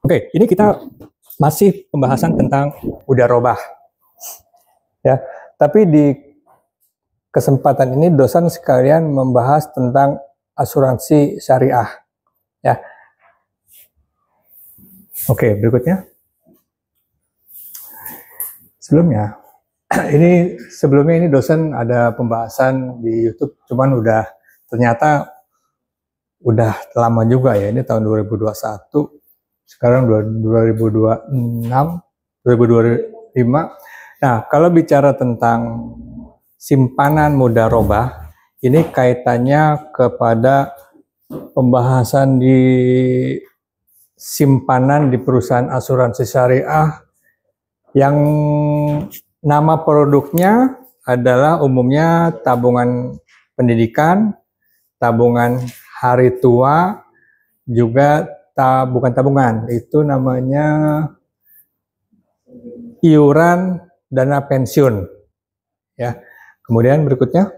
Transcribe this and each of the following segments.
Oke, ini kita masih pembahasan tentang mudharabah. Ya, tapi di kesempatan ini dosen sekalian membahas tentang asuransi syariah. Ya. Oke, berikutnya. Sebelumnya ini dosen ada pembahasan di YouTube, cuman ternyata udah lama juga ya, ini tahun 2021, sekarang 2026, 2025. Nah, kalau bicara tentang simpanan mudharabah, ini kaitannya kepada pembahasan di simpanan di perusahaan asuransi syariah yang nama produknya adalah umumnya tabungan pendidikan, tabungan hari tua, juga bukan tabungan, itu namanya iuran dana pensiun. Ya. Kemudian berikutnya.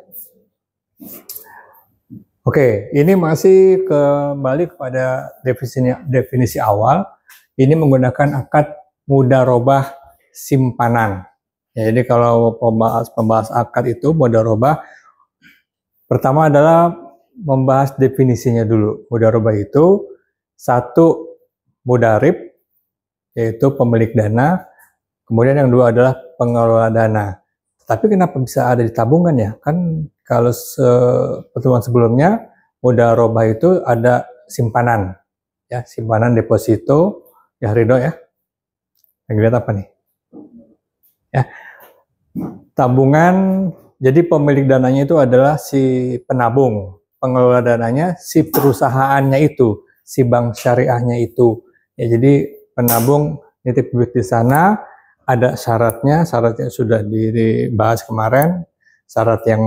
Oke, ini masih kembali kepada definisi awal. Ini menggunakan akad mudharabah simpanan. Ya, jadi kalau pembahas akad itu mudharabah, pertama adalah membahas definisinya dulu. Mudharabah itu satu mudharib, yaitu pemilik dana. Kemudian yang dua adalah pengelola dana. Tapi kenapa bisa ada di tabungan ya? Kan kalau pertemuan sebelumnya mudharabah itu ada simpanan, ya, simpanan deposito. Ya Ridho ya, yang lihat apa nih? Ya, tabungan. Jadi pemilik dananya itu adalah si penabung, pengelola dananya si perusahaannya itu, si bank syariahnya itu. Ya, jadi penabung nitip duit di sana, ada syaratnya sudah dibahas kemarin. Syarat yang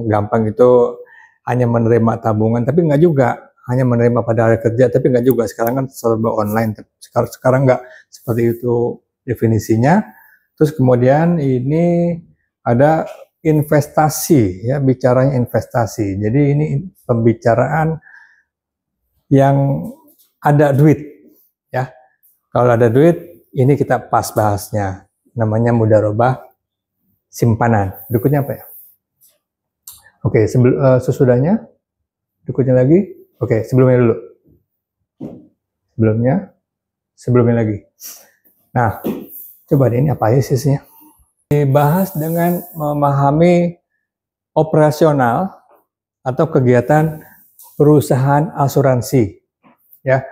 gampang itu hanya menerima tabungan, tapi nggak juga hanya menerima pada hari kerja, tapi nggak juga. Sekarang kan serba online, sekarang nggak seperti itu definisinya. Terus kemudian ini ada investasi, ya, bicaranya investasi. Jadi ini pembicaraan yang ada duit, ya. Kalau ada duit, ini kita pas bahasnya. Namanya mudharabah simpanan. Berikutnya apa ya? Oke, sesudahnya. Berikutnya lagi. Oke, sebelumnya dulu. Sebelumnya lagi. Nah, coba deh, ini apa aja sisinya? Dibahas dengan memahami operasional atau kegiatan perusahaan asuransi. Ya,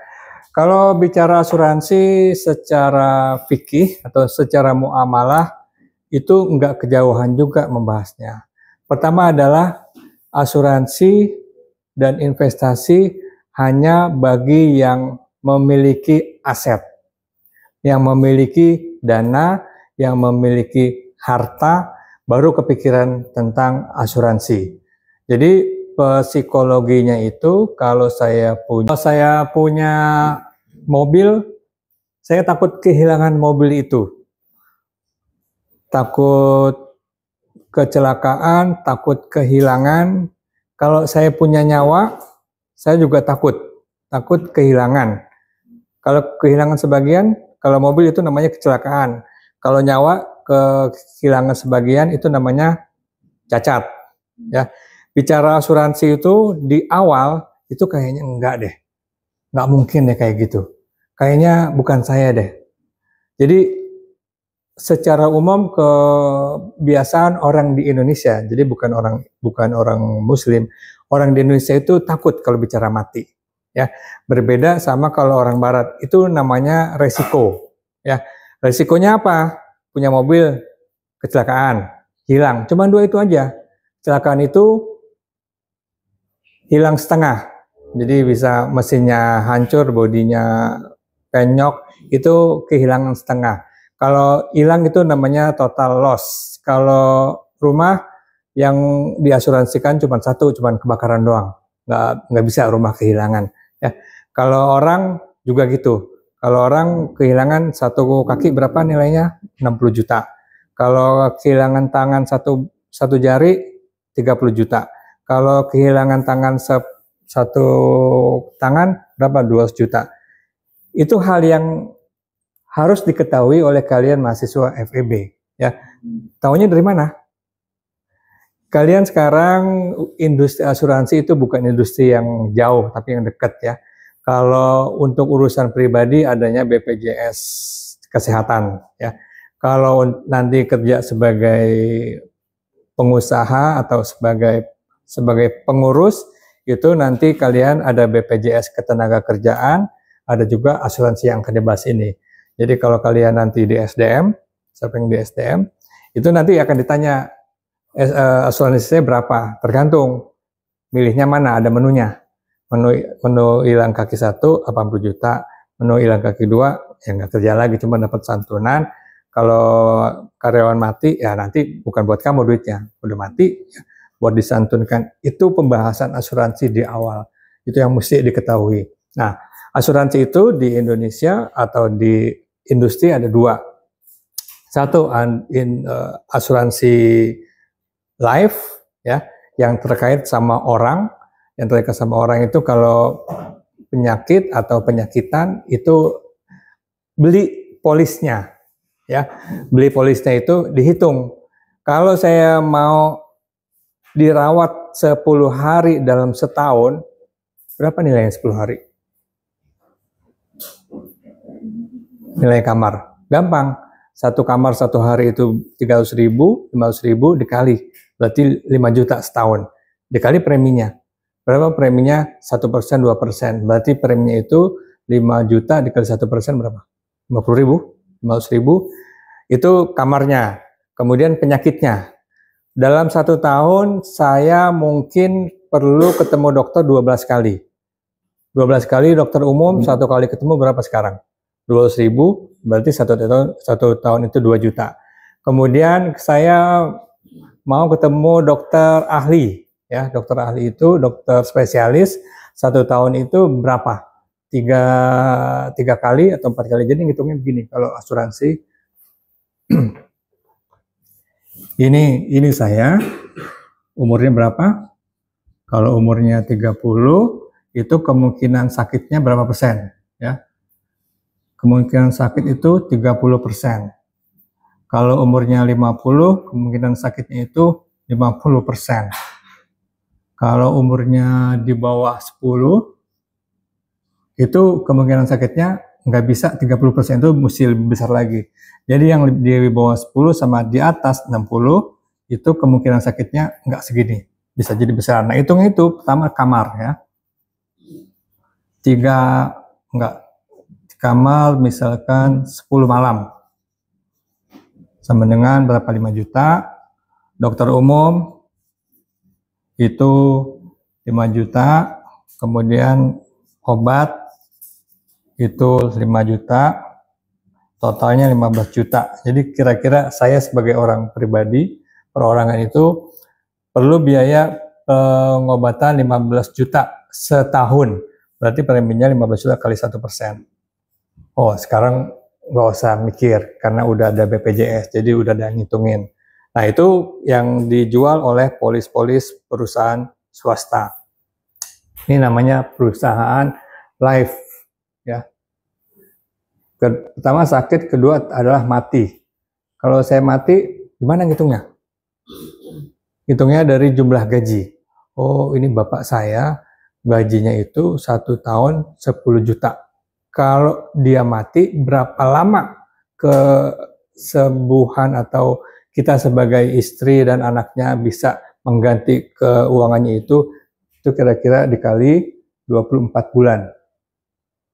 kalau bicara asuransi secara fikih atau secara muamalah itu enggak kejauhan juga membahasnya. Pertama adalah asuransi dan investasi hanya bagi yang memiliki aset, yang memiliki dana, yang memiliki harta, baru kepikiran tentang asuransi. Jadi psikologinya itu, kalau saya punya mobil, saya takut kehilangan mobil itu. Takut kecelakaan, takut kehilangan. Kalau saya punya nyawa, saya juga takut kehilangan. Kalau kehilangan sebagian, kalau mobil itu namanya kecelakaan. Kalau nyawa kehilangan sebagian itu namanya cacat. Ya, bicara asuransi itu di awal itu kayaknya enggak deh, nggak mungkin deh kayak gitu. Kayaknya bukan saya deh. Jadi secara umum kebiasaan orang di Indonesia, jadi bukan orang Muslim, orang di Indonesia itu takut kalau bicara mati. Ya, berbeda sama kalau orang Barat, itu namanya resiko. Ya, resikonya apa? Punya mobil, kecelakaan, hilang. Cuma dua itu aja. Kecelakaan itu hilang setengah. Jadi bisa mesinnya hancur, bodinya penyok, itu kehilangan setengah. Kalau hilang itu namanya total loss. Kalau rumah yang diasuransikan cuma satu, cuma kebakaran doang. Nggak bisa rumah kehilangan. Ya. Kalau orang juga gitu. Kalau orang kehilangan satu kaki berapa nilainya? 60 juta. Kalau kehilangan tangan satu jari 30 juta. Kalau kehilangan tangan satu tangan berapa? 200 juta. Itu hal yang harus diketahui oleh kalian mahasiswa FEB. Ya, tahunya dari mana? Kalian sekarang industri asuransi itu bukan industri yang jauh, tapi yang dekat ya. Kalau untuk urusan pribadi adanya BPJS Kesehatan ya. Kalau nanti kerja sebagai pengusaha atau sebagai pengurus, itu nanti kalian ada BPJS Ketenagakerjaan, ada juga asuransi yang akan dibahas ini. Jadi kalau kalian nanti di SDM, siapa yang di SDM, itu nanti akan ditanya asuransinya berapa, tergantung milihnya mana, ada menunya. Menu hilang kaki 1 80 juta, menu hilang kaki 2 ya nggak kerja lagi, cuma dapat santunan. Kalau karyawan mati ya nanti bukan buat kamu duitnya, udah mati ya, buat disantunkan. Itu pembahasan asuransi di awal, itu yang mesti diketahui. Nah, asuransi itu di Indonesia atau di industri ada 2. Satu asuransi life ya, yang terkait sama orang. Yang terkait sama orang itu kalau penyakit atau penyakitan itu beli polisnya ya. Beli polisnya itu dihitung. Kalau saya mau dirawat 10 hari dalam setahun, berapa nilainya 10 hari? Nilai kamar. Gampang. Satu kamar 1 hari itu 300.000, 500.000 dikali. Berarti 5 juta setahun. Dikali preminya. Berapa preminya? 1%, 2%. Berarti preminya itu 5 juta dikali 1% berapa? 50.000, 500.000. Itu kamarnya. Kemudian penyakitnya. Dalam 1 tahun saya mungkin perlu ketemu dokter 12 kali. 12 kali dokter umum, 1 kali ketemu berapa sekarang? 200.000, berarti satu tahun itu 2 juta. Kemudian saya mau ketemu dokter ahli. Ya, dokter ahli itu dokter spesialis 1 tahun itu berapa? 3 kali atau 4 kali. Jadi ngitungnya begini, kalau asuransi ini saya umurnya berapa? Kalau umurnya 30 itu kemungkinan sakitnya berapa persen ya? Kemungkinan sakit itu 30%. Kalau umurnya 50 kemungkinan sakitnya itu 50%. Kalau umurnya di bawah 10, itu kemungkinan sakitnya nggak bisa 30%, itu mesti lebih besar lagi. Jadi yang di bawah 10 sama di atas 60, itu kemungkinan sakitnya nggak segini. Bisa jadi besar. Nah, hitung itu pertama kamar ya. 3, kamar misalkan 10 malam. Sama dengan berapa? 5 juta. Dokter umum itu 5 juta, kemudian obat itu 5 juta, totalnya 15 juta. Jadi kira-kira saya sebagai orang pribadi, perorangan itu perlu biaya pengobatan 15 juta setahun. Berarti preminya 15 juta kali 1%. Oh, sekarang nggak usah mikir karena udah ada BPJS, jadi udah ada ngitungin. Nah, itu yang dijual oleh polis-polis perusahaan swasta. Ini namanya perusahaan life ya. Pertama sakit, kedua adalah mati. Kalau saya mati, gimana ngitungnya? Hitungnya dari jumlah gaji. Oh, ini bapak saya gajinya itu 1 tahun 10 juta. Kalau dia mati, berapa lama kesembuhan atau kita sebagai istri dan anaknya bisa mengganti keuangannya itu kira-kira dikali 24 bulan.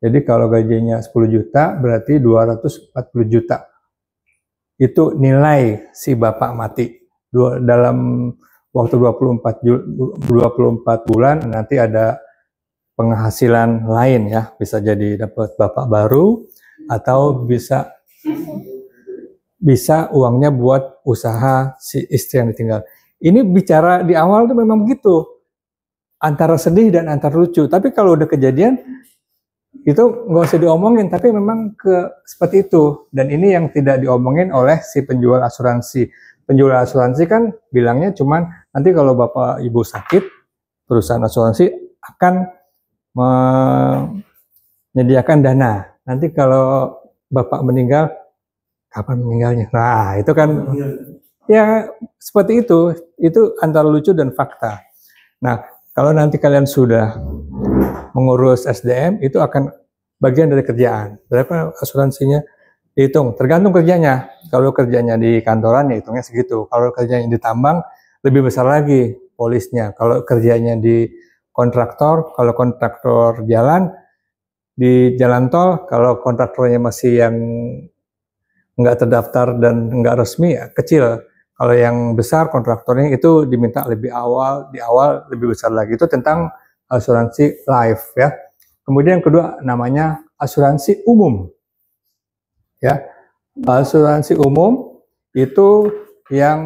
Jadi kalau gajinya 10 juta berarti 240 juta. Itu nilai si bapak mati. Dalam waktu 24 bulan nanti ada penghasilan lain ya. Bisa jadi dapat bapak baru atau bisa uangnya buat usaha si istri yang ditinggal. Ini bicara di awal tuh memang begitu. Antara sedih dan antara lucu. Tapi kalau udah kejadian itu nggak usah diomongin, tapi memang seperti itu. Dan ini yang tidak diomongin oleh si penjual asuransi. Penjual asuransi kan bilangnya cuman nanti kalau bapak ibu sakit perusahaan asuransi akan menyediakan dana. Nanti kalau Bapak meninggal, kapan meninggalnya? Nah, itu kan ya seperti itu antara lucu dan fakta. Nah, kalau nanti kalian sudah mengurus SDM, itu akan bagian dari kerjaan. Berapa asuransinya? Dihitung, tergantung kerjanya. Kalau kerjanya di kantoran, ya hitungnya segitu. Kalau kerjanya di tambang, lebih besar lagi polisnya. Kalau kerjanya di kontraktor, kalau kontraktor jalan, di jalan tol, kalau kontraktornya masih yang nggak terdaftar dan nggak resmi, ya kecil. Kalau yang besar kontraktornya itu diminta di awal lebih besar lagi. Itu tentang asuransi life ya. Kemudian yang kedua namanya asuransi umum. Ya, asuransi umum itu yang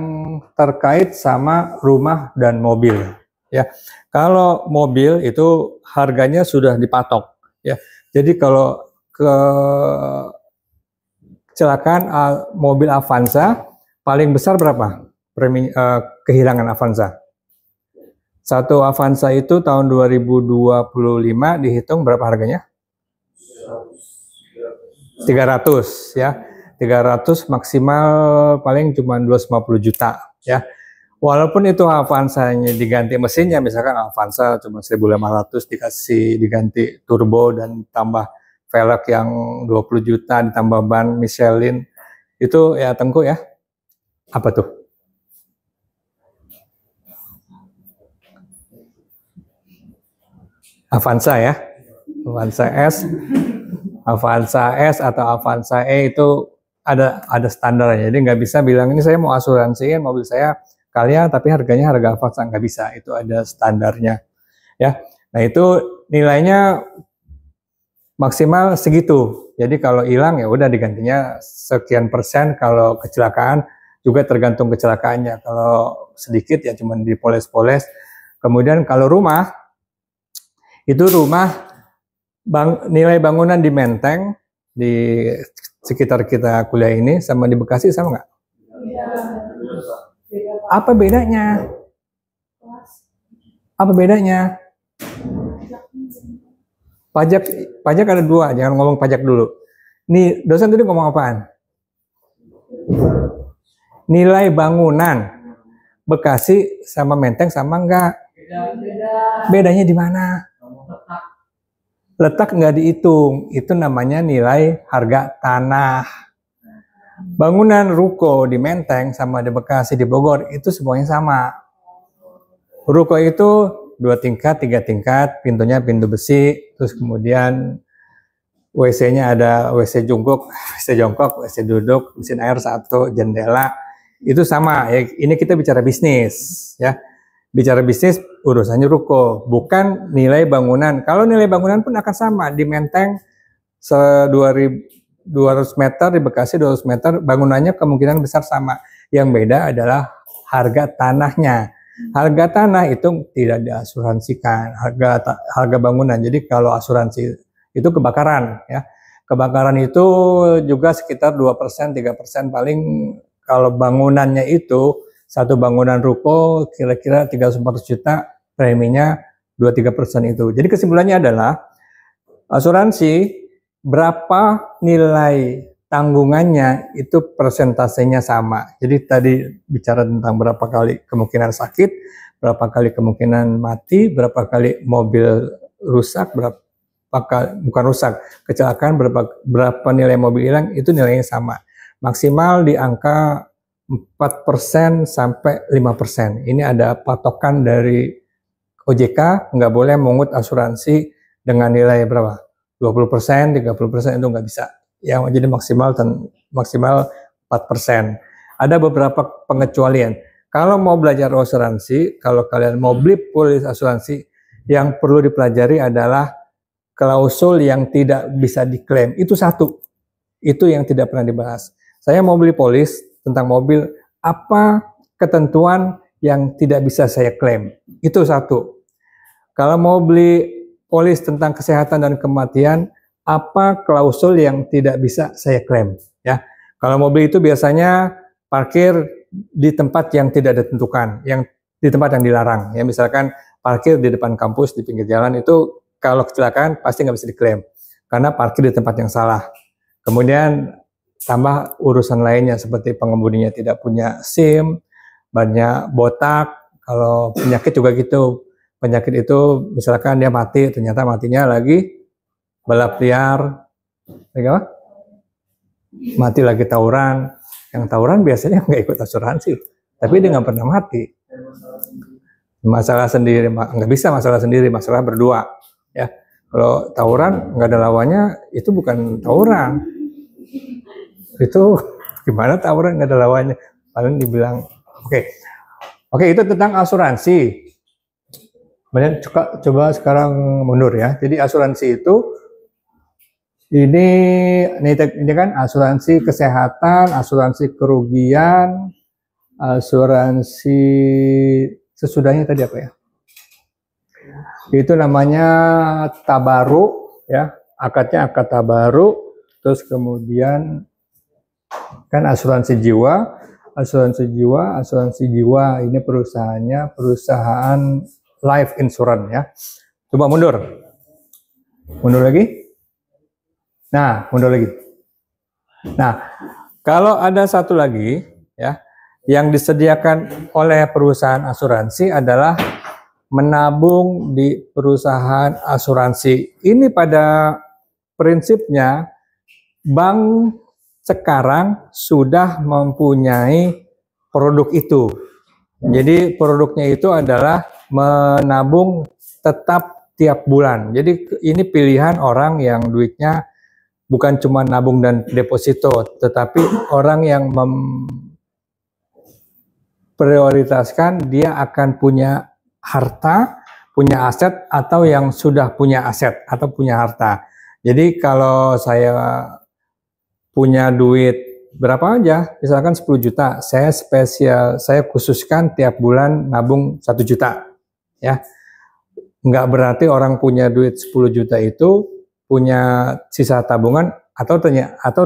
terkait sama rumah dan mobil. Ya, kalau mobil itu harganya sudah dipatok. Ya, jadi kalau kecelakaan mobil Avanza paling besar berapa? Kehilangan Avanza. Satu Avanza itu tahun 2025 dihitung berapa harganya? 300 ya. 300 maksimal paling cuma 250 juta ya. Walaupun itu Avanza-nya diganti mesinnya, misalkan Avanza cuma 1.500 diganti turbo dan tambah velg yang 20 juta ditambah ban Michelin, itu ya Tengku ya. Apa tuh? Avanza ya. Avanza S atau Avanza E itu ada standarnya. Jadi nggak bisa bilang ini saya mau asuransiin mobil saya kalian tapi harganya harga Avanza, nggak bisa. Itu ada standarnya ya. Nah itu nilainya maksimal segitu. Jadi kalau hilang ya udah digantinya sekian persen. Kalau kecelakaan juga tergantung kecelakaannya. Kalau sedikit ya cuma dipoles-poles. Kemudian kalau rumah itu nilai bangunan di Menteng di sekitar kita kuliah ini sama di Bekasi sama nggak? Apa bedanya? Apa bedanya? Pajak ada dua, jangan ngomong pajak dulu. Nih dosen tadi ngomong apaan? Nilai bangunan Bekasi sama Menteng sama nggak? Bedanya di mana? Letak nggak dihitung, itu namanya nilai harga tanah. Bangunan ruko di Menteng sama di Bekasi, di Bogor, itu semuanya sama. Ruko itu 2 tingkat, 3 tingkat, pintunya pintu besi, terus kemudian WC-nya ada WC jongkok, WC duduk, mesin air 1, jendela, itu sama. Ya, ini kita bicara bisnis, ya. Bicara bisnis urusannya ruko, bukan nilai bangunan. Kalau nilai bangunan pun akan sama. Di Menteng 200 meter, di Bekasi 200 meter, bangunannya kemungkinan besar sama. Yang beda adalah harga tanahnya. Harga tanah itu tidak diasuransikan, harga bangunan. Jadi kalau asuransi itu kebakaran ya. Kebakaran itu juga sekitar 2%, 3% paling. Kalau bangunannya itu satu bangunan ruko kira-kira 300-400 juta, preminya 2-3% itu. Jadi kesimpulannya adalah asuransi berapa nilai tanggungannya itu persentasenya sama. Jadi tadi bicara tentang berapa kali kemungkinan sakit, berapa kali kemungkinan mati, berapa kali mobil rusak, bukan rusak, kecelakaan, berapa nilai mobil hilang, itu nilainya sama. Maksimal di angka 4% sampai 5%. Ini ada patokan dari OJK, nggak boleh mengut asuransi dengan nilai berapa? 20%, 30% itu nggak bisa. Yang jadi maksimal 4%. Ada beberapa pengecualian. Kalau mau belajar asuransi, kalau kalian mau beli polis asuransi, yang perlu dipelajari adalah klausul yang tidak bisa diklaim. Itu satu. Itu yang tidak pernah dibahas. Saya mau beli polis tentang mobil, apa ketentuan yang tidak bisa saya klaim? Itu satu. Kalau mau beli polis tentang kesehatan dan kematian, apa klausul yang tidak bisa saya klaim? Ya, kalau mobil itu biasanya parkir di tempat yang tidak ditentukan, yang di tempat yang dilarang. Ya, misalkan parkir di depan kampus di pinggir jalan itu kalau kecelakaan pasti nggak bisa diklaim karena parkir di tempat yang salah. Kemudian tambah urusan lainnya seperti pengemudinya tidak punya SIM, banyak botak. Kalau penyakit juga gitu, penyakit itu misalkan dia mati, ternyata matinya lagi balap liar, mati lagi tawuran. Yang tawuran biasanya nggak ikut asuransi, tapi dia nggak pernah mati. Masalah sendiri, nggak bisa masalah sendiri, masalah berdua. Ya, kalau tawuran nggak ada lawannya, itu bukan tawuran. Itu gimana tawuran nggak ada lawannya? Paling dibilang, oke, itu tentang asuransi. Kemudian coba sekarang mundur ya. Jadi asuransi itu ini kan asuransi kesehatan, asuransi kerugian, asuransi sesudahnya tadi apa ya? Itu namanya tabaru ya, akadnya akad tabaru. Terus kemudian kan asuransi jiwa ini perusahaannya perusahaan life insurance ya. Coba mundur lagi. Nah, mundur lagi. Nah, kalau ada satu lagi ya, yang disediakan oleh perusahaan asuransi adalah menabung di perusahaan asuransi. Ini pada prinsipnya bank sekarang sudah mempunyai produk itu. Jadi produknya itu adalah menabung tetap tiap bulan. Jadi ini pilihan orang yang duitnya bukan cuma nabung dan deposito, tetapi orang yang memprioritaskan dia akan punya harta, punya aset, atau yang sudah punya aset atau punya harta. Jadi kalau saya punya duit berapa aja, misalkan 10 juta, saya khususkan tiap bulan nabung 1 juta. Ya, nggak berarti orang punya duit 10 juta itu punya sisa tabungan atau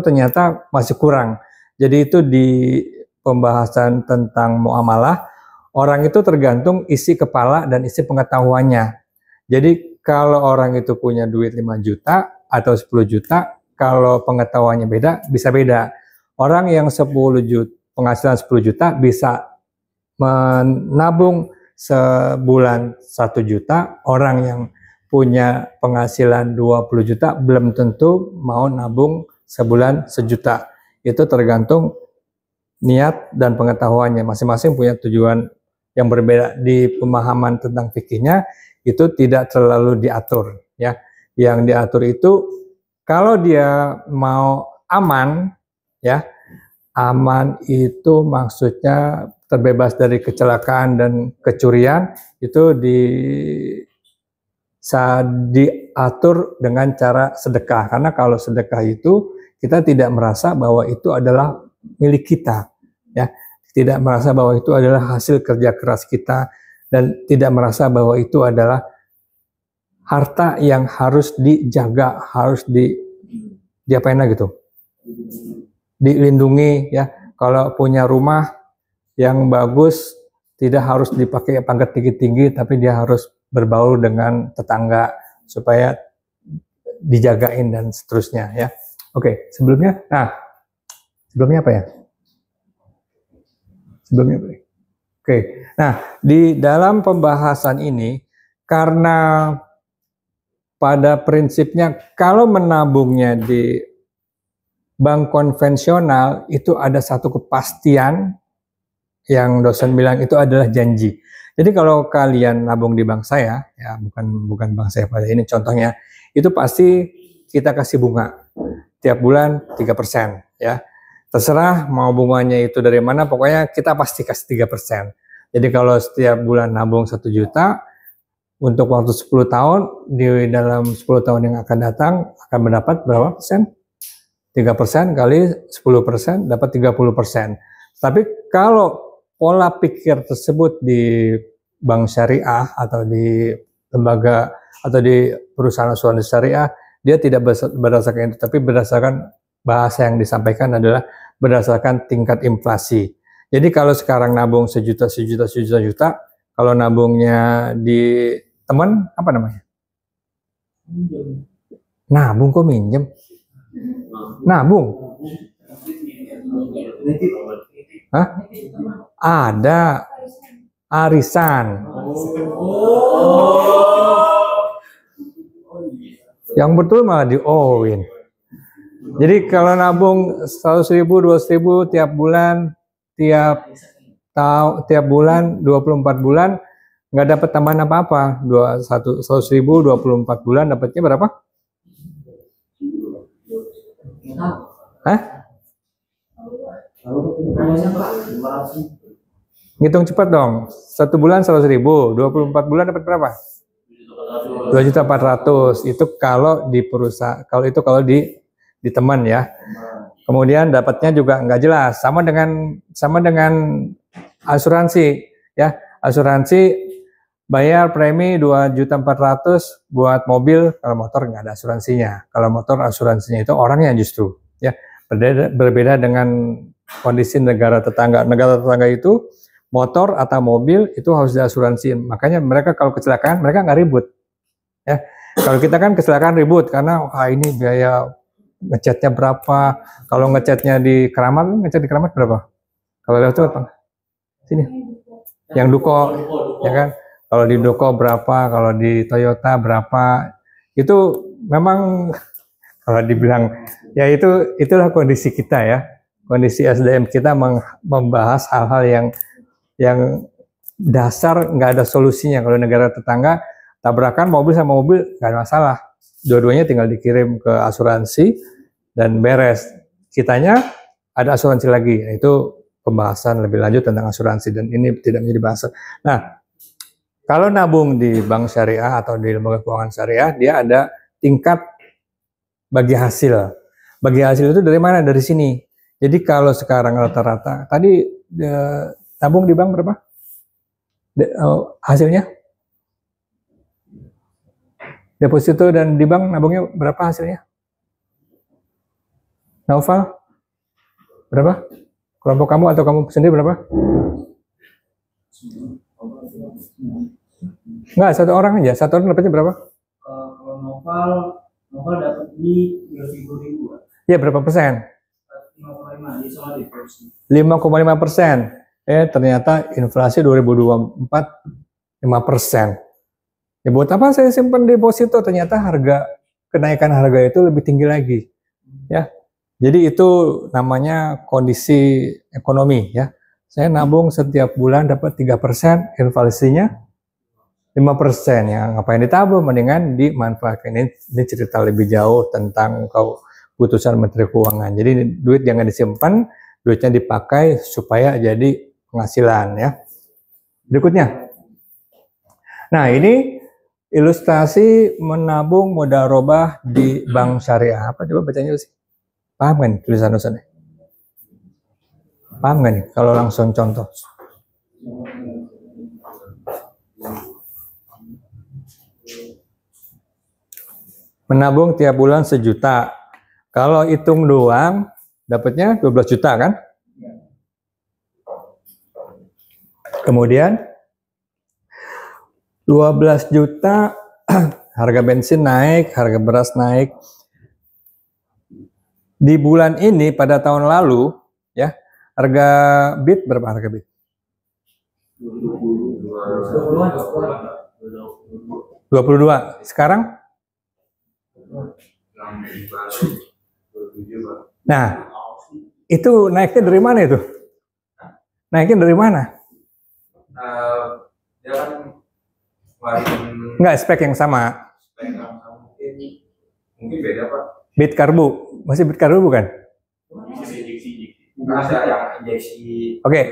ternyata masih kurang. Jadi itu di pembahasan tentang muamalah, orang itu tergantung isi kepala dan isi pengetahuannya. Jadi kalau orang itu punya duit 5 juta atau 10 juta, kalau pengetahuannya beda, bisa beda. Orang yang 10 juta, penghasilan 10 juta bisa menabung sebulan 1 juta, orang yang punya penghasilan 20 juta belum tentu mau nabung sebulan 1 juta. Itu tergantung niat dan pengetahuannya. Masing-masing punya tujuan yang berbeda. Di pemahaman tentang fikihnya itu tidak terlalu diatur ya. Yang diatur itu kalau dia mau aman ya. Aman itu maksudnya terbebas dari kecelakaan dan kecurian, itu diatur dengan cara sedekah. Karena kalau sedekah itu kita tidak merasa bahwa itu adalah milik kita, ya, tidak merasa bahwa itu adalah hasil kerja keras kita, dan tidak merasa bahwa itu adalah harta yang harus dijaga, harus diapain lah gitu, dilindungi ya. Kalau punya rumah yang bagus tidak harus dipakai pangkat tinggi-tinggi, tapi dia harus berbaur dengan tetangga supaya dijagain dan seterusnya ya. Oke, sebelumnya apa ya? Sebelumnya apa? Oke, nah di dalam pembahasan ini, karena pada prinsipnya kalau menabungnya di bank konvensional itu ada satu kepastian yang dosen bilang itu adalah janji. Jadi kalau kalian nabung di bank saya, ya bukan bank saya pada ini contohnya, itu pasti kita kasih bunga tiap bulan 3% ya. Terserah mau bunganya itu dari mana, pokoknya kita pasti kasih 3%. Jadi kalau setiap bulan nabung 1 juta untuk waktu 10 tahun, di dalam 10 tahun yang akan datang akan mendapat berapa persen? 3% kali 10% dapat 30%. Tapi kalau pola pikir tersebut di bank syariah atau di lembaga atau di perusahaan asuransi syariah, dia tidak berdasarkan itu, tapi berdasarkan bahasa yang disampaikan adalah berdasarkan tingkat inflasi. Jadi kalau sekarang nabung sejuta, Kalau nabungnya di teman, apa namanya? Nabung kok minjem? Nabung? Hah? Ada arisan. Yang betul malah di-owin. Jadi kalau nabung 100.000, 200.000 tiap bulan, tiap bulan 24 bulan nggak dapat tambahan apa-apa. 100.000 24 bulan dapatnya berapa? Hah? Ngitung cepat dong. 1 bulan 100.000, 24 bulan dapat berapa? 2.400.000. Itu kalau di perusahaan, kalau di teman ya. Kemudian dapatnya juga nggak jelas. Sama dengan asuransi ya. Asuransi bayar premi 2.400.000 buat mobil, kalau motor nggak ada asuransinya. Kalau motor asuransinya itu orangnya justru ya. Berbeda dengan kondisi negara tetangga. Negara tetangga itu motor atau mobil itu harus diasuransiin. Makanya mereka kalau kecelakaan mereka nggak ribut. Ya, kalau kita kan kecelakaan ribut karena ini biaya ngecatnya berapa. Kalau ngecatnya di Keramat, ngecat di Keramat berapa? Kalau lewat itu apa? Sini. Yang Duko, ya kan? Kalau di Duko berapa? Kalau di Toyota berapa? Itu memang kalau dibilang ya itulah kondisi kita ya. Kondisi SDM kita membahas hal-hal yang dasar, nggak ada solusinya. Kalau negara tetangga tabrakan mobil sama mobil nggak ada masalah, dua-duanya tinggal dikirim ke asuransi dan beres. Kitanya ada asuransi lagi, itu pembahasan lebih lanjut tentang asuransi dan ini tidak menjadi bahasa. Nah, kalau nabung di bank syariah atau di lembaga keuangan syariah, dia ada tingkat bagi hasil. Bagi hasil itu dari mana? Dari sini. Jadi kalau sekarang rata-rata tadi tabung di bank berapa? Hasilnya? Deposito dan di bank nabungnya berapa hasilnya? Naufal? Berapa? Kelompok kamu atau kamu sendiri berapa? Enggak, satu orang aja. Satu orang dapatnya berapa? Kalau Naufal dapat di 30.000. Ya, berapa persen? 5,5%. 5,5%. Ternyata inflasi 2024 5%. Ya buat apa saya simpan deposito? Ternyata kenaikan harga itu lebih tinggi lagi. Ya. Jadi itu namanya kondisi ekonomi ya. Saya nabung setiap bulan dapat 3%, inflasinya 5%. Ya, ngapain ditabung? Mendingan dimanfaatkan. Ini cerita lebih jauh tentang keputusan Menteri Keuangan. Jadi duit jangan disimpan, duitnya dipakai supaya jadi penghasilan ya. Berikutnya. Nah, ini ilustrasi menabung mudharabah di bank syariah. Apa coba bacanya sih? Paham kan tulisan-tulisannya? Paham kan nih kalau langsung contoh? Menabung tiap bulan 1 juta. Kalau hitung doang dapatnya 12 juta kan? Kemudian 12 juta harga bensin naik, harga beras naik. Di bulan ini pada tahun lalu ya, harga BIT berapa harga BIT? 22. Sekarang? Nah, itu naiknya dari mana itu? Naiknya dari mana? Enggak, spek yang sama. Mungkin beda Pak. BIT karbu, masih BIT karbu bukan? Ada yang injeksi. Oke,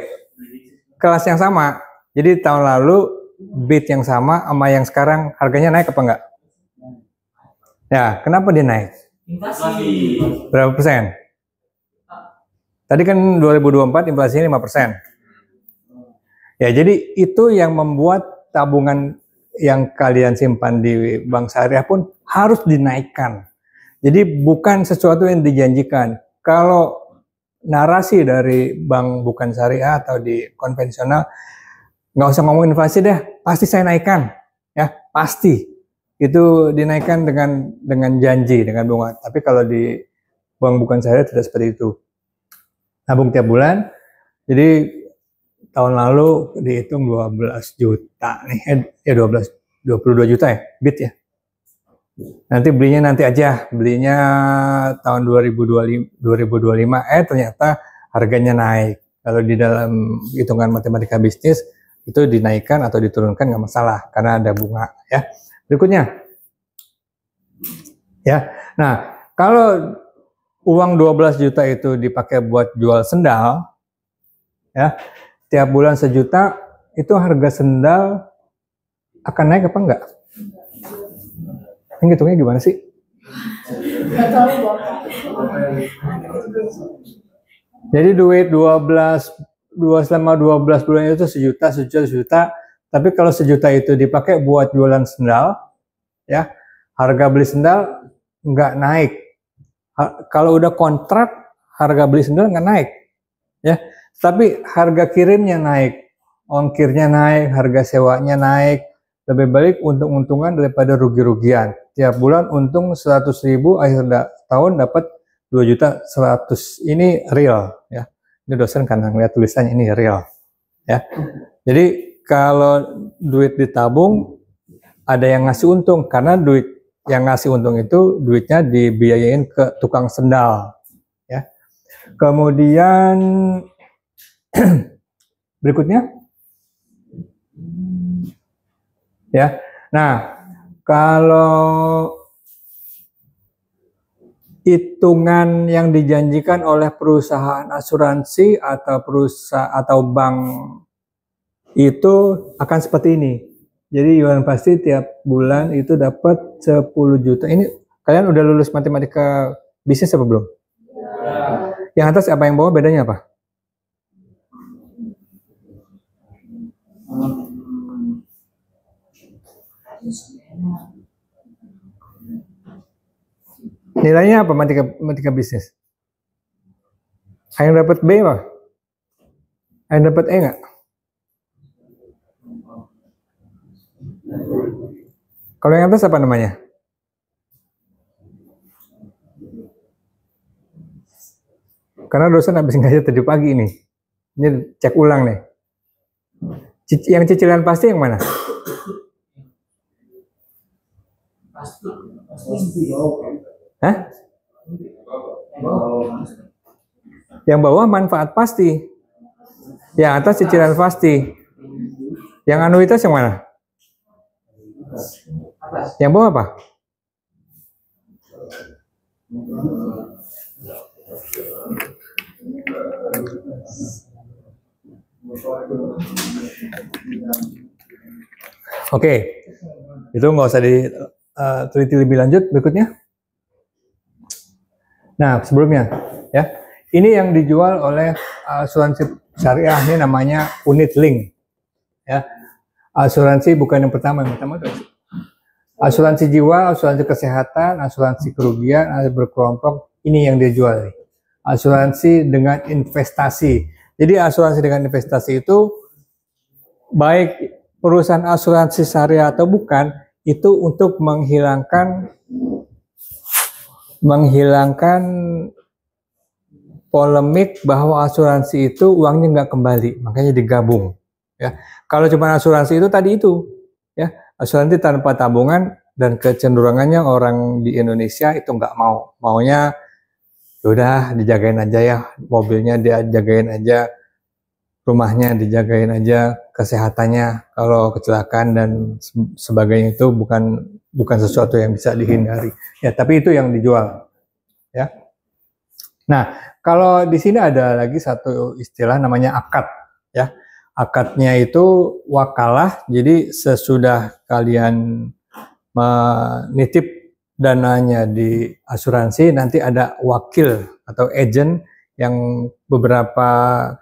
kelas yang sama. Jadi tahun lalu BIT yang sama yang sekarang harganya naik apa enggak? Ya, kenapa dia naik? Inflasi. Berapa persen? Tadi kan 2024 inflasinya 5%. Ya, jadi itu yang membuat tabungan yang kalian simpan di bank syariah pun harus dinaikkan. Jadi bukan sesuatu yang dijanjikan. Kalau narasi dari bank bukan syariah atau di konvensional, nggak usah ngomong inflasi deh, pasti saya naikkan, ya pasti itu dinaikkan dengan janji, dengan bunga. Tapi kalau di bank bukan syariah tidak seperti itu, nabung tiap bulan. Jadi tahun lalu dihitung 12 juta nih, 22 juta ya, bit ya. Nanti belinya nanti aja, belinya tahun 2025, ternyata harganya naik. Kalau di dalam hitungan matematika bisnis itu dinaikkan atau diturunkan nggak masalah karena ada bunga ya. Berikutnya, ya. Nah, kalau uang 12 juta itu dipakai buat jual sendal, ya, tiap bulan 1 juta, itu harga sendal akan naik apa enggak? Ini hitungnya gimana sih? Jadi duit selama 12 bulan itu 1 juta. Tapi kalau 1 juta itu dipakai buat jualan sendal, ya, harga beli sendal nggak naik. Kalau udah kontrak, harga beli sendal nggak naik, ya. Tapi harga kirimnya naik, ongkirnya naik, harga sewanya naik. Lebih baik untung-untungan daripada rugi-rugian. Tiap bulan untung 100.000, akhir tahun dapat 2.100.000. Ini real, ya. Ini dosen karena ngeliat tulisannya ini real, ya. Jadi kalau duit ditabung, ada yang ngasih untung karena duit yang ngasih untung itu duitnya dibiayain ke tukang sendal, ya. Kemudian berikutnya, ya. Nah, kalau hitungan yang dijanjikan oleh perusahaan asuransi atau bank itu akan seperti ini. Jadi Yuan pasti tiap bulan itu dapat 10 juta. Ini kalian udah lulus matematika bisnis apa belum? Yang atas apa, yang bawah bedanya apa? Nilainya apa matematika bisnis? Ada yang dapat B apa? Ada yang dapat E nggak? Kalau yang atas apa namanya? Karena dosen habis ngajar tadi pagi nih. Ini cek ulang nih. Yang cicilan pasti yang mana? Hah? Yang bawah manfaat pasti. Yang atas cicilan pasti. Yang anuitas yang mana? Yang bawah apa? Oke, itu nggak usah diteliti lebih lanjut. Berikutnya. Nah, sebelumnya, ya, ini yang dijual oleh asuransi syariah, ini namanya unit link, ya. Asuransi bukan yang pertama itu asuransi jiwa, asuransi kesehatan, asuransi kerugian, asuransi berkelompok. Ini yang dijual. Asuransi dengan investasi. Jadi asuransi dengan investasi itu baik perusahaan asuransi syariah atau bukan, itu untuk menghilangkan polemik bahwa asuransi itu uangnya nggak kembali, makanya digabung, ya. Kalau cuma asuransi itu tadi itu, ya, asuransi tanpa tabungan, dan kecenderungannya orang di Indonesia itu nggak maunya udah dijagain aja ya, mobilnya dia jagain aja, rumahnya dijagain aja, kesehatannya kalau kecelakaan dan sebagainya itu bukan sesuatu yang bisa dihindari, ya. Tapi itu yang dijual, ya. Nah, kalau di sini ada lagi satu istilah namanya akad, ya. Akadnya itu wakalah. Jadi sesudah kalian menitip dananya di asuransi, nanti ada wakil atau agent yang beberapa,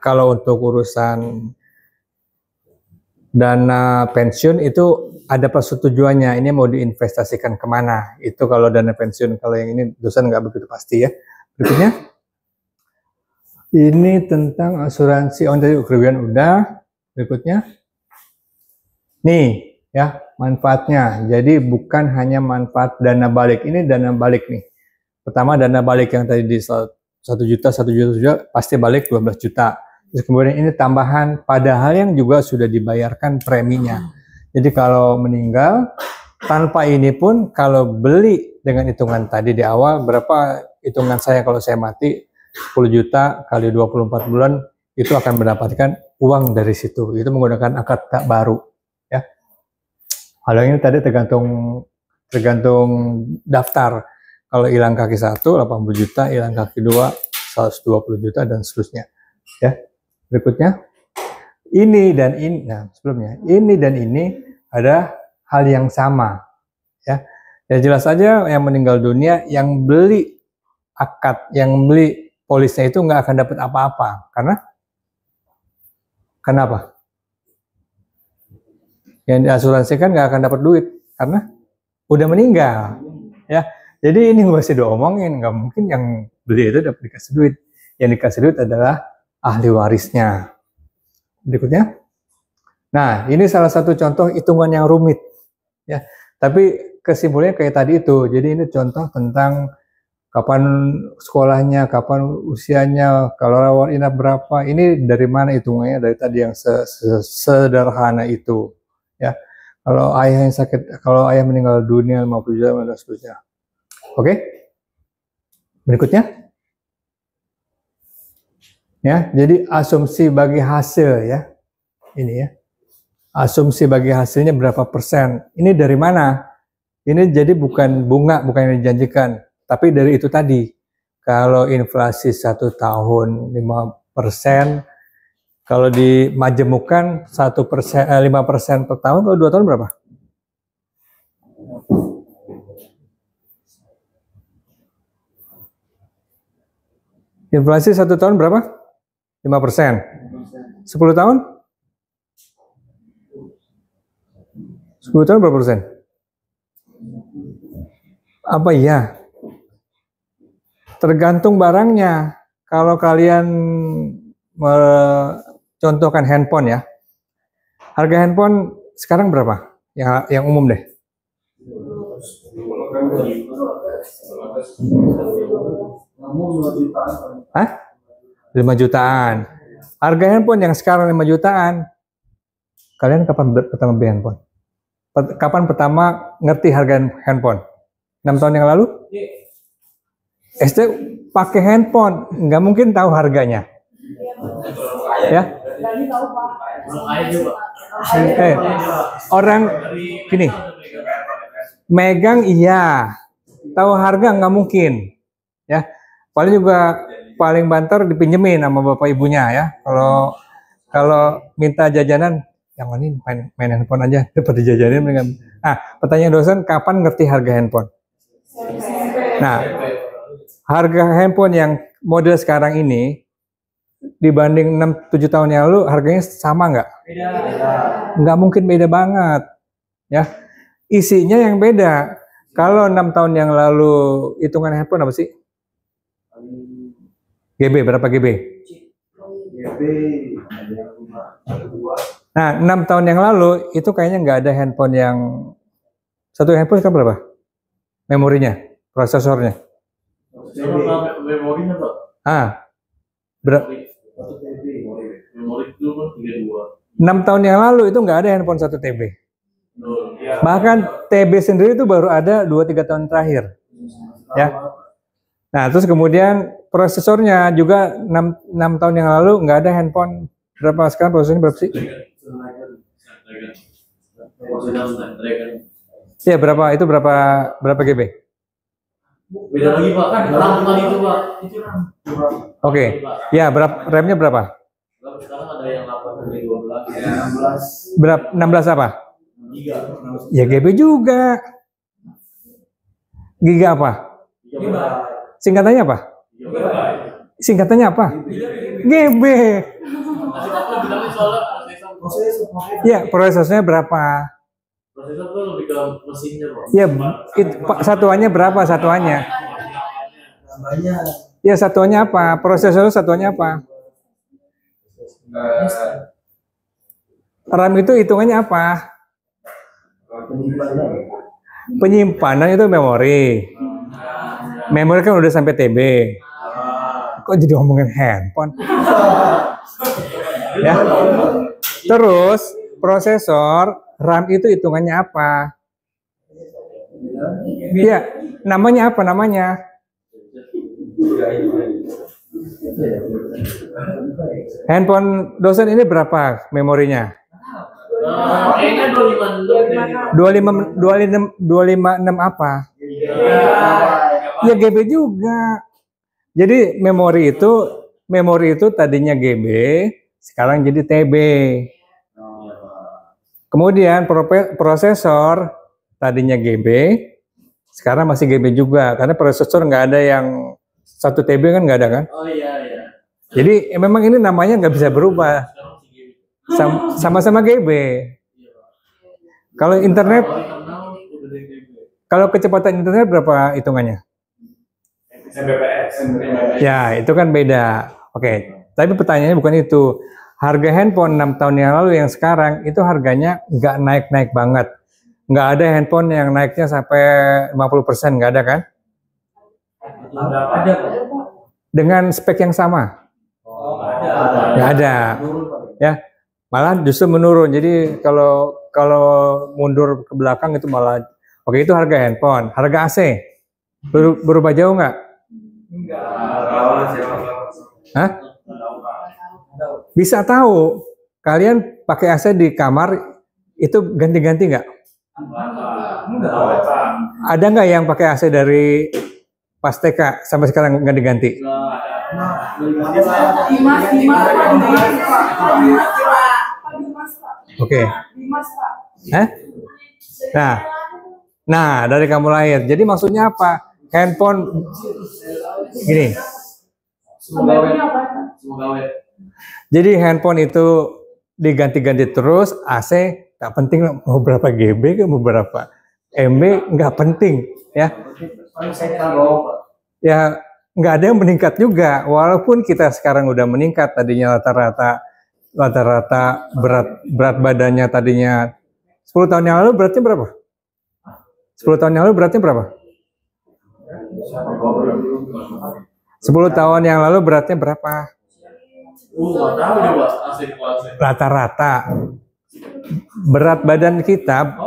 kalau untuk urusan dana pensiun itu ada persetujuannya, ini mau diinvestasikan kemana. Itu kalau dana pensiun. Kalau yang ini dosen nggak begitu pasti, ya. Berikutnya, ini tentang asuransi. Tadi kerugian udah. Berikutnya, Nih ya manfaatnya. Jadi bukan hanya manfaat dana balik. Ini dana balik nih. Pertama dana balik yang tadi di 1 juta pasti balik 12 juta. Terus kemudian ini tambahan padahal yang juga sudah dibayarkan preminya. Jadi kalau meninggal tanpa ini pun kalau beli dengan hitungan tadi di awal berapa hitungan saya kalau saya mati 10 juta kali 24 bulan itu akan mendapatkan uang dari situ. Itu menggunakan akad tak baru ya. Hal ini tadi tergantung daftar. Kalau hilang kaki 1 80 juta, hilang kaki 2 120 juta dan seterusnya. Ya. Berikutnya ini dan ini, nah sebelumnya ini dan ini ada hal yang sama ya. Ya jelas saja yang meninggal dunia yang beli akad, yang beli polisnya itu nggak akan dapat apa-apa karena kenapa? Yang diasuransikan nggak akan dapat duit karena udah meninggal ya. Jadi ini masih diomongin, nggak mungkin yang beli itu dapat dikasih duit. Yang dikasih duit adalah ahli warisnya. Berikutnya, nah ini salah satu contoh hitungan yang rumit ya. Tapi kesimpulannya kayak tadi itu. Jadi ini contoh tentang kapan sekolahnya, kapan usianya, kalau rawat inap berapa. Ini dari mana hitungannya? Dari tadi yang sederhana itu ya. Kalau ayah yang sakit, kalau ayah meninggal dunia 50 juta dan seterusnya. Oke. Berikutnya. Ya, jadi asumsi bagi hasil ya. Ini ya. Asumsi bagi hasilnya berapa persen? Ini dari mana? Ini jadi bukan bunga, bukan yang dijanjikan, tapi dari itu tadi. Kalau inflasi 1 tahun 5%, kalau dimajemukkan 5% per tahun, kalau 2 tahun berapa? Inflasi 1 tahun berapa? 5%. 10 tahun? 10 tahun berapa persen? Apa iya? Tergantung barangnya. Kalau kalian contohkan handphone ya. Harga handphone sekarang berapa? Yang umum deh. Hah? 5 jutaan. Harga handphone yang sekarang 5 jutaan. Kalian kapan pertama beli handphone? Kapan pertama ngerti harga handphone? 6 tahun yang lalu? SD pakai handphone, nggak mungkin tahu harganya. Ya? Orang gini, megang iya, tahu harga nggak mungkin. Ya, paling juga paling banter dipinjemin sama bapak ibunya ya. Kalau minta jajanan, yang ini main handphone aja, dapat dijajanin dengan. Nah, pertanyaan dosen, kapan ngerti harga handphone? Nah, harga handphone yang model sekarang ini dibanding 6-7 tahun yang lalu harganya sama nggak? Beda. Nggak mungkin beda banget, ya. Isinya yang beda. Kalau 6 tahun yang lalu hitungan handphone apa sih? GB berapa GB? Nah, 6 tahun yang lalu itu kayaknya nggak ada handphone yang satu handphone kan berapa? Memorinya, prosesornya. Memorinya Pak. Berapa? Memori itu kan 32. 6 tahun yang lalu itu nggak ada handphone 1 TB. Bahkan TB sendiri itu baru ada 2-3 tahun terakhir. Ya. Nah, terus kemudian prosesornya juga 6 tahun yang lalu nggak ada handphone. Berapa sekarang prosesornya berapa sih? Ya, berapa itu berapa GB? Beda lagi Pak, kan RAM tadi itu Pak. Itu RAM. Oke. Ya, RAM-nya berapa? Sekarang ada yang 8 dari 12. Ya, 16. Berapa? 16 apa? Giga. Ya GB juga. Giga apa? Giga. Singkatannya apa? Singkatannya apa? GB. Ya, prosesornya berapa? Prosesor tuh lebih ke mesinnya Pak. Ya, satuannya berapa satuannya? Ya, satuannya apa? Prosesor satuannya apa? RAM itu hitungannya apa? Penyimpanan itu memori. Memori kan udah sampai TB. Kok jadi ngomongin handphone? Ya. Terus prosesor, RAM itu hitungannya apa? Ya, namanya apa namanya? Handphone dosen ini berapa memorinya? Kayaknya 256 apa? Ya GB juga. Jadi memori itu tadinya GB, sekarang jadi TB. Kemudian prosesor tadinya GB, sekarang masih GB juga, karena prosesor nggak ada yang 1 TB kan nggak ada kan? Oh iya iya. Jadi memang ini namanya nggak bisa berubah, sama-sama GB. Kalau internet, kalau kecepatan internet berapa hitungannya? Mbps. Ya itu kan beda. Oke, tapi pertanyaannya bukan itu. Harga handphone 6 tahun yang lalu yang sekarang itu harganya nggak naik-naik banget. Nggak ada handphone yang naiknya sampai 50%, nggak ada kan? Ada. Dengan spek yang sama? Nggak ada. Ya, malah justru menurun. Jadi kalau mundur ke belakang itu malah, oke itu harga handphone. Harga AC berubah jauh nggak? Hah? Bisa tahu kalian pakai AC di kamar itu ganti-ganti nggak? Ada nggak yang pakai AC dari pas TK sampai sekarang nggak diganti? Oke. Nah dari kamu lahir. Jadi maksudnya apa? Handphone gini. Jadi handphone itu diganti-ganti terus, AC nggak penting mau berapa GB, mau berapa MB nggak penting ya. Ya nggak ada yang meningkat juga, walaupun kita sekarang udah meningkat. Tadinya rata-rata berat badannya tadinya 10 tahun yang lalu beratnya berapa? 10 tahun yang lalu beratnya berapa? 10 tahun yang lalu beratnya berapa? Rata-rata berat badan kita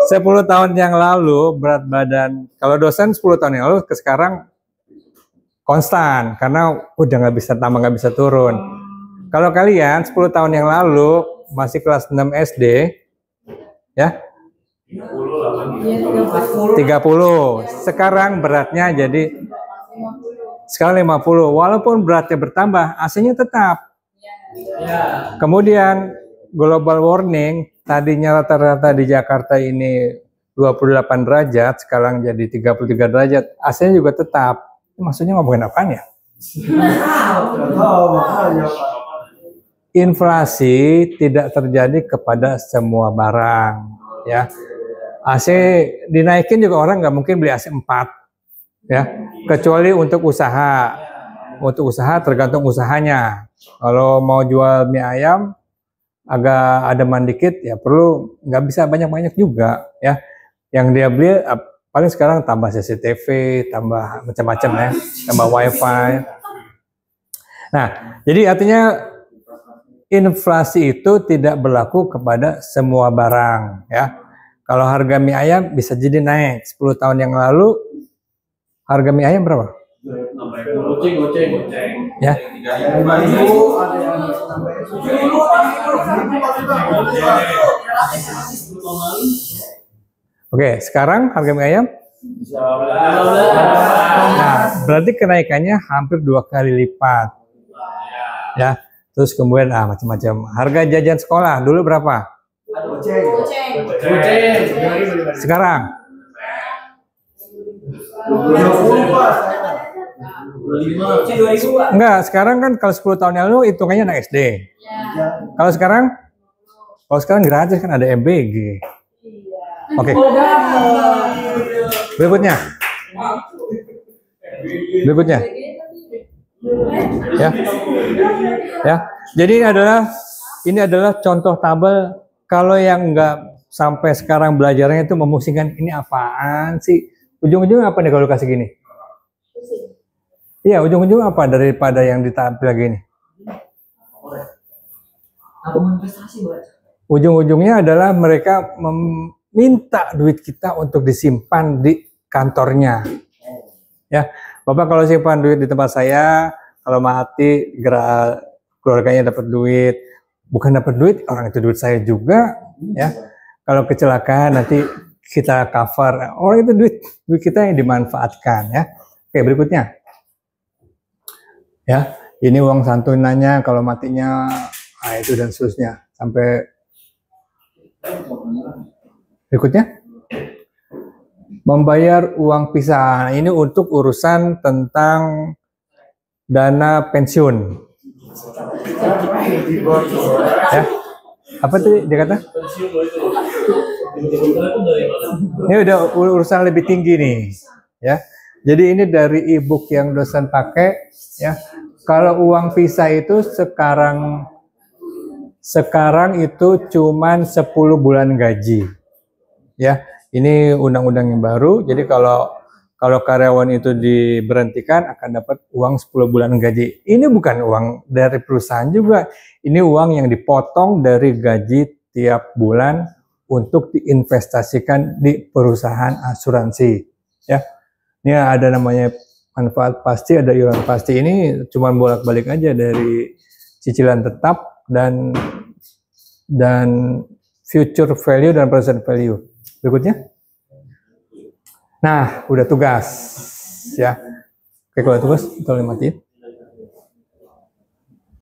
10 tahun yang lalu berat badan, kalau dosen 10 tahun yang lalu ke sekarang konstan karena udah nggak bisa tambah, nggak bisa turun. Kalau kalian 10 tahun yang lalu masih kelas 6 SD ya 30, sekarang beratnya jadi sekarang 50, walaupun beratnya bertambah AC-nya tetap. Kemudian global warming, tadinya rata-rata di Jakarta ini 28 derajat, sekarang jadi 33 derajat, AC-nya juga tetap. Maksudnya ngomongin apaan ya? Inflasi tidak terjadi kepada semua barang ya. AC dinaikin juga orang nggak mungkin beli AC 4 ya, kecuali untuk usaha. Untuk usaha tergantung usahanya. Kalau mau jual mie ayam agak ademan dikit ya perlu, nggak bisa banyak-banyak juga ya. Yang dia beli paling sekarang tambah CCTV, tambah macam-macam ya, tambah wifi. Nah, jadi artinya inflasi itu tidak berlaku kepada semua barang ya. Kalau harga mie ayam bisa jadi naik. 10 tahun yang lalu harga mie ayam berapa? Goceng. Ya. Oke, sekarang harga mie ayam? Nah, berarti kenaikannya hampir 2 kali lipat. Ya. Terus kemudian macam-macam. Harga jajan sekolah dulu berapa? Goceng. Sekarang? Enggak, sekarang kan kalau 10 tahun yang lalu hitungannya anak SD. Kalau sekarang gratis kan, ada MBG. Oke. Berikutnya. Ya. Ya. Jadi ini adalah contoh tabel. Kalau yang nggak sampai sekarang belajarnya itu memusingkan, ini apaan sih? Ujung-ujungnya apa nih kalau kasih gini? Iya, ujung-ujungnya apa daripada yang ditampil gini? Ujung-ujungnya adalah mereka meminta duit kita untuk disimpan di kantornya. Ya, Bapak kalau simpan duit di tempat saya, kalau mati keluarganya dapat duit, bukan dapat duit, orang itu duit saya juga, ya. Kalau kecelakaan nanti kita cover, orang itu duit kita yang dimanfaatkan, ya. Oke, berikutnya. Ya, ini uang santunannya kalau matinya, nah itu dan seterusnya sampai berikutnya. Membayar uang pisah. Ini untuk urusan tentang dana pensiun. Ya. Apa tuh dia kata? Ini udah urusan lebih tinggi nih, ya. Jadi ini dari e-book yang dosen pakai, ya. Kalau uang pisah itu sekarang itu cuman 10 bulan gaji. Ya. Ini undang-undang yang baru. Jadi kalau karyawan itu diberhentikan akan dapat uang 10 bulan gaji. Ini bukan uang dari perusahaan juga. Ini uang yang dipotong dari gaji tiap bulan untuk diinvestasikan di perusahaan asuransi. Ya, ini ada namanya manfaat pasti, ada iuran pasti. Ini cuma bolak-balik aja dari cicilan tetap dan future value dan present value. Berikutnya. Nah, udah tugas, ya. Oke, kalau tugas kita matiin.